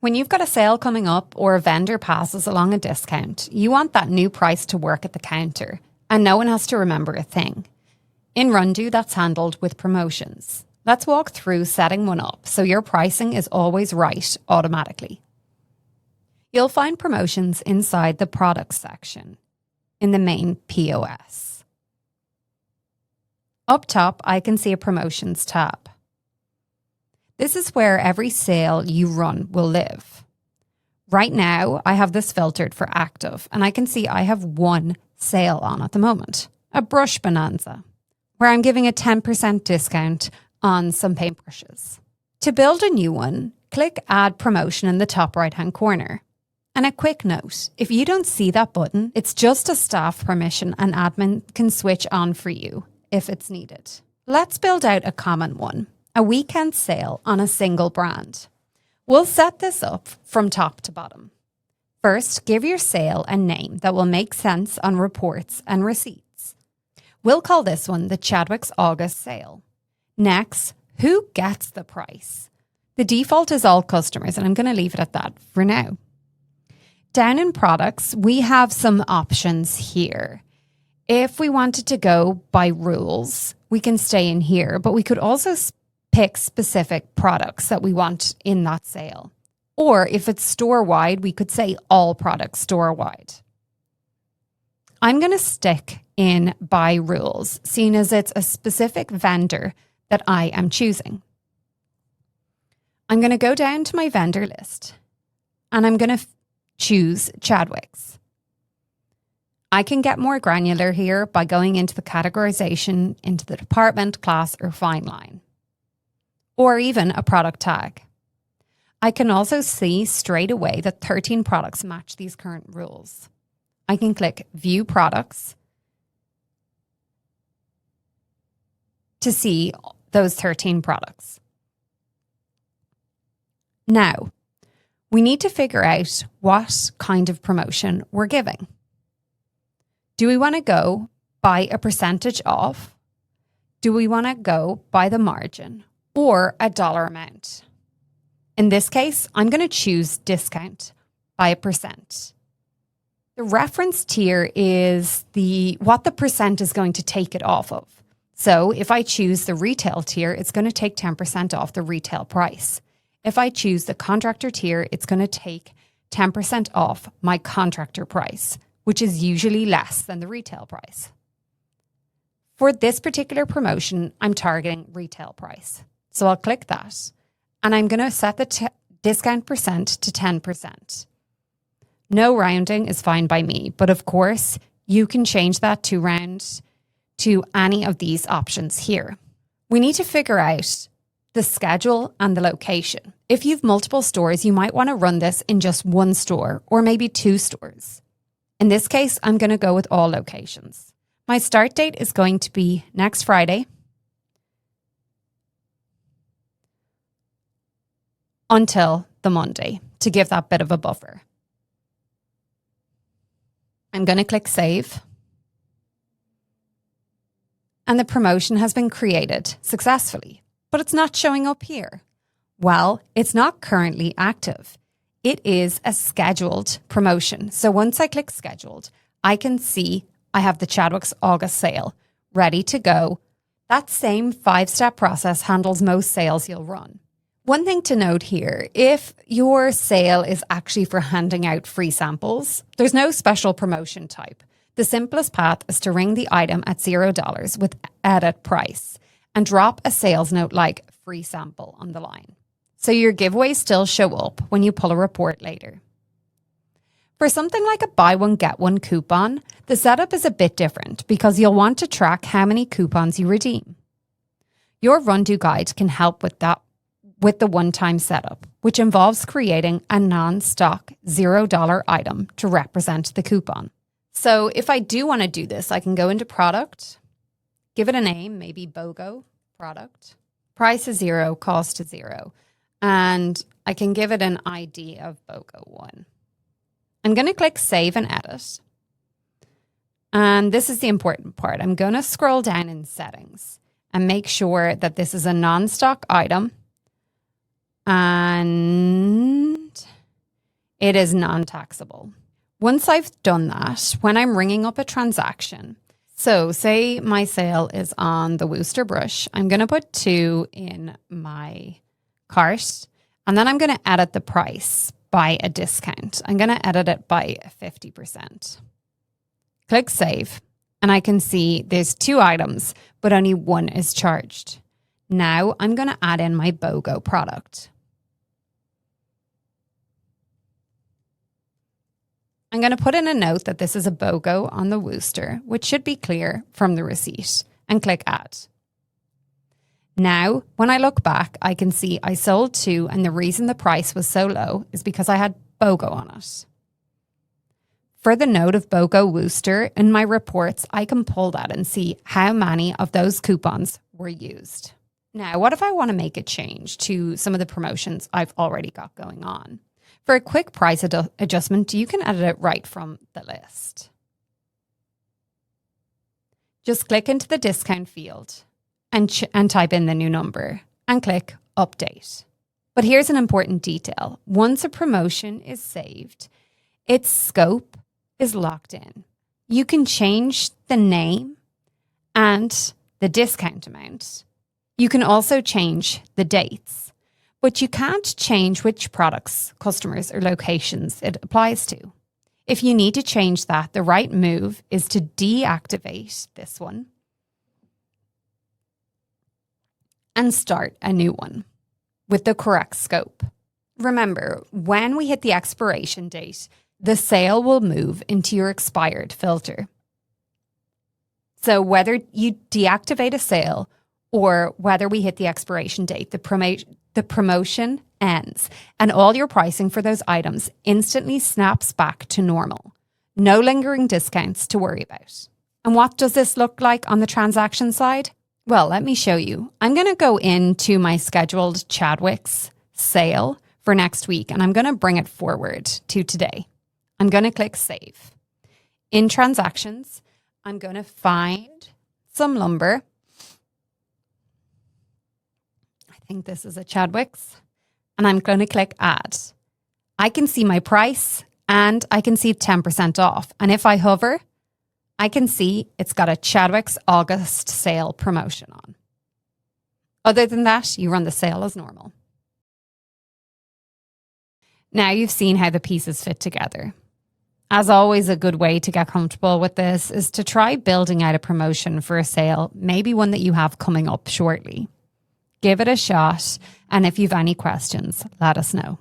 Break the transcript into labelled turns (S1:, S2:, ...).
S1: When you've got a sale coming up or a vendor passes along a discount, you want that new price to work at the counter and no one has to remember a thing. In Rundoo, that's handled with promotions. Let's walk through setting one up so your pricing is always right automatically. You'll find promotions inside the products section in the main POS. Up top, I can see a promotions tab. This is where every sale you run will live. Right now, I have this filtered for active, and I can see I have one sale on at the moment, a brush bonanza, where I'm giving a 10% discount on some paintbrushes. To build a new one, click Add Promotion in the top right-hand corner. And a quick note, if you don't see that button, it's just a staff permission and admin can switch on for you if it's needed. Let's build out a common one, a weekend sale on a single brand. We'll set this up from top to bottom. First, give your sale a name that will make sense on reports and receipts. We'll call this one the Chadwick's August sale. Next, who gets the price? The default is all customers, and I'm going to leave it at that for now. Down in products, we have some options here. If we wanted to go by rules, we can stay in here, but we could also pick specific products that we want in that sale. Or if it's store-wide, we could say all products store-wide. I'm going to stick in by rules, seeing as it's a specific vendor that I am choosing. I'm going to go down to my vendor list and I'm going to choose Chadwick's. I can get more granular here by going into the categorization into the department, class, or fine line, or even a product tag. I can also see straight away that 13 products match these current rules. I can click View Products to see those 13 products. Now, we need to figure out what kind of promotion we're giving. Do we want to go by a percentage off? Do we want to go by the margin or a dollar amount? In this case, I'm going to choose discount by 1%. The reference tier is what the percent is going to take it off of. So if I choose the retail tier, it's going to take 10% off the retail price. If I choose the contractor tier, it's going to take 10% off my contractor price, which is usually less than the retail price. For this particular promotion, I'm targeting retail price. So I'll click that and I'm going to set the discount percent to 10%. No rounding is fine by me, but of course you can change that to round to any of these options here. We need to figure out the schedule and the location. If you've multiple stores, you might want to run this in just one store or maybe 2 stores. In this case, I'm going to go with all locations. My start date is going to be next Friday until the Monday to give that bit of a buffer. I'm going to click Save. And the promotion has been created successfully, but it's not showing up here. Well, it's not currently active. It is a scheduled promotion. So once I click scheduled, I can see I have the Chadwick's August sale ready to go. That same 5-step process handles most sales you'll run. One thing to note here, if your sale is actually for handing out free samples, there's no special promotion type. The simplest path is to ring the item at $0 with edit price and drop a sales note like free sample on the line. So your giveaways still show up when you pull a report later. For something like a buy one, get one coupon, the setup is a bit different because you'll want to track how many coupons you redeem. Your Rundoo guide can help with that with the one-time setup, which involves creating a non-stock $0 item to represent the coupon. So if I do want to do this, I can go into product, give it a name, maybe BOGO product, price is 0, cost is 0. And I can give it an ID of BOGO1. I'm going to click Save and Edit. And this is the important part. I'm going to scroll down in Settings and make sure that this is a non-stock item. And It is non-taxable. Once I've done that, when I'm ringing up a transaction, so say my sale is on the Wooster brush, I'm going to put 2 in my cart, and then I'm going to edit the price by a discount. I'm going to edit it by 50%. Click save, and I can see there's 2 items, but only 1 is charged. Now I'm going to add in my BOGO product. I'm going to put in a note that this is a BOGO on the Wooster, which should be clear from the receipt, and click add. Now, when I look back, I can see I sold 2, and the reason the price was so low is because I had BOGO on it. For the note of BOGO Wooster, in my reports, I can pull that and see how many of those coupons were used. Now, what if I want to make a change to some of the promotions I've already got going on? For a quick price adjustment, you can edit it right from the list. Just click into the discount field and type in the new number and click update. But here's an important detail. Once a promotion is saved, its scope is locked in. You can change the name and the discount amount. You can also change the dates. But you can't change which products, customers, or locations it applies to. If you need to change that, the right move is to deactivate this one and start a new one with the correct scope. Remember, when we hit the expiration date, the sale will move into your expired filter. So whether you deactivate a sale or whether we hit the expiration date, the promotion ends and all your pricing for those items instantly snaps back to normal. No lingering discounts to worry about. And what does this look like on the transaction side? Well, let me show you. I'm going to go into my scheduled Chadwick's sale for next week, and I'm going to bring it forward to today. I'm going to click save. In transactions, I'm going to find some lumber. I think this is a Chadwick's, and I'm going to click add. I can see my price and I can see 10% off. And if I hover, I can see it's got a Chadwick's August sale promotion on. Other than that, you run the sale as normal. Now you've seen how the pieces fit together. As always, a good way to get comfortable with this is to try building out a promotion for a sale, maybe one that you have coming up shortly. Give it a shot, and if you've any questions, let us know.